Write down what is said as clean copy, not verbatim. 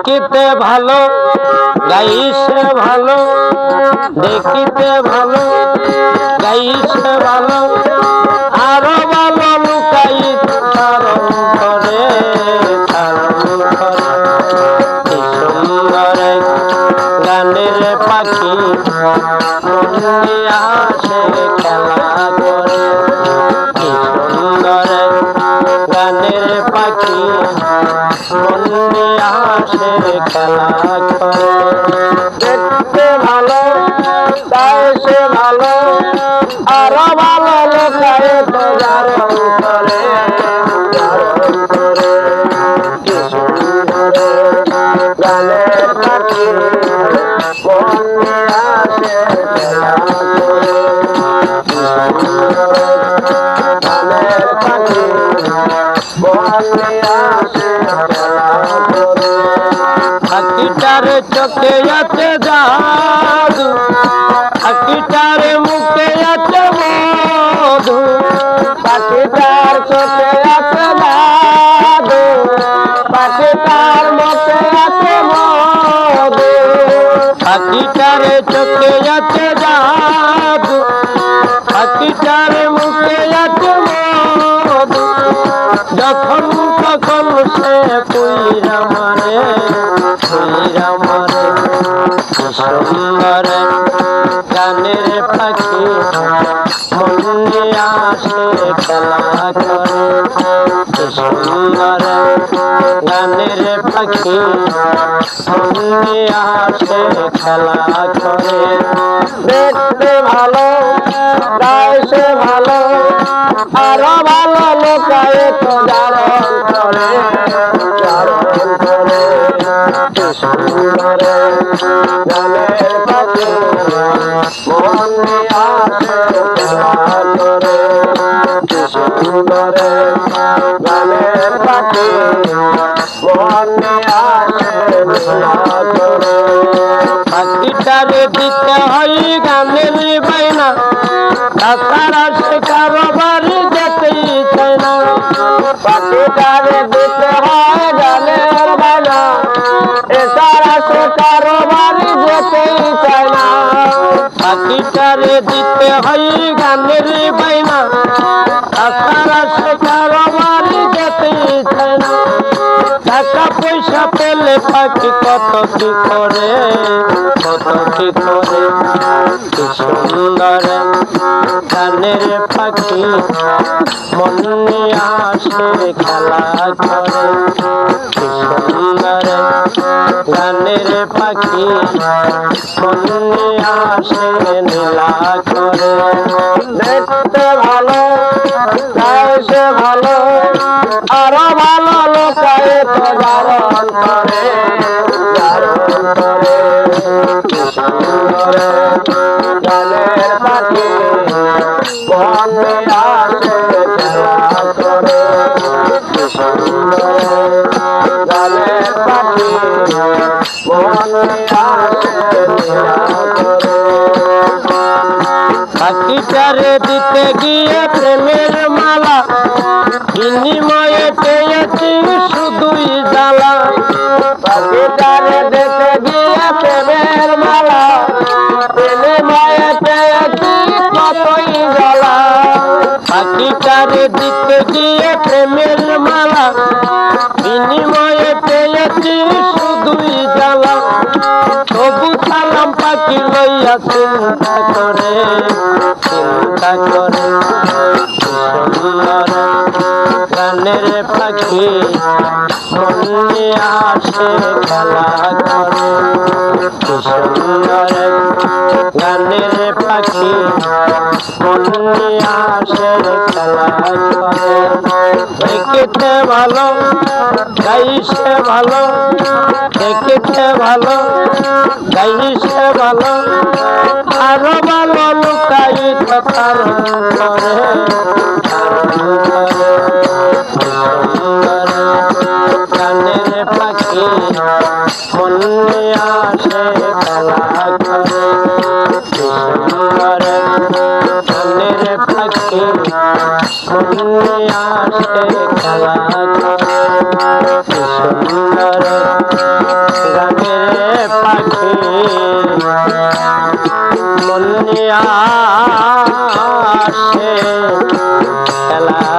দেখিতে ভালো গাইছে ভালো, দেখিতে ভালো গাইছে ভালো, আরো ভালো লুকাই ধারণ করে ধারণ করে। কি সুন্দর গানের পাখি মন নিয়ে আসে খেলা করে। কি সুন্দর গানের পাখি মন নিয়ে আসে খেলা করে। দেখতে ভালো গাইছে ভালো, আরো ভালো লোকায় তো ধারণ করে ধারণ করে। কি সুন্দর গানের পাখি মন নিয়ে আসে খেলা করে। কি সুন্দর গানের পাখি মন নিয়ে আসে খেলা করে। পাখিটার চোখে আছে জাদু, পাখিটার মুখে আছে মধু, পাখিটার চোখে আছে জাদু, পাখিটার মুখে আছে মধু। পাখিটার চোখে আছে জাদু, পাখিটার মুখে আছে মধু, যখন তখন সে পুইরা মারে পুইরা মারে। কি সুন্দর গানের পাখি মন নিয়ে আসে খেলা করে। কি সুন্দর গানের পাখি মন নিয়ে আসে খেলা করে। দেখতে ভালো গাইছে ভালো, আরো ভালো লোকায় তো ধারণ করে ধারণ করে। কি সুন্দর গানের পাখি মন নিয়ে আসে খেলা করে। কি সুন্দর গানের পাখি মন নিয়ে আসে খেলা করে। পাখিটারে দিতে হয় গানের বাইনা, তাছাড়া সে কারো বাড়ি যেতেই চায় না। পাখিটারে দিতে হয় গানের বাইনা, এছাড়া সে কারো বাড়ি যেতেই চায় না। পাখিটারে দিতে হয় গানের বাইনা, তাছাড়া সে কারো বাড়ি যেতেই চায় না। টাকা পয়সা পেলে পাখি কত কি করে কত কি করে। কি সুন্দর গানের পাখি মন নিয়ে আসে খেলা করে। কি সুন্দর গানের পাখি মন নিয়ে আসে নীলা করে। দেখতে ভালো গাইছে ভালো, আরো ভালো লোকায় তো ধারণ করে ধারণ করে। কি সুন্দর গানের পাখি মন নিয়ে আসে খেলা করে। কি সুন্দর গানের পাখি মন নিয়ে আসে খেলা করে। পাখিটারে দিতে গিয়ে প্রেমের মালা, বিনিময়ে পেয়েছি শুধুই জ্বালা। পাখিটারে দিতে গিয়ে প্রেমের মালা, বিনিময়ে পেয়েছি কতই জ্বালা। পাখিটারে দিতে গিয়ে প্রেমের মালা, বিনিময়ে পেয়েছি শুধুই জ্বালা। তবু সালাম পাখি লইয়া চিন্তা করে চিন্তা করে। কি সুন্দর গানের পাখি মন নিয়ে আসে খেলা করে। কি সুন্দর গানের পাখি মন নিয়ে আসে খেলা করে। দেখিতে ভালো গাইছে ভালো, দেখিতে ভালো গাইছে ভালো, আরো ভালো লুকাই তো ধারণ করে ধারণ করে। সুন্দর গানের পাখি মন নিয়ে আসে খেলা করে। সুন্দর গানের পাখি মন নিয়ে আসে খেলা করে। কি সুন্দর গানের পাখি মন নিয়ে আসে খেলা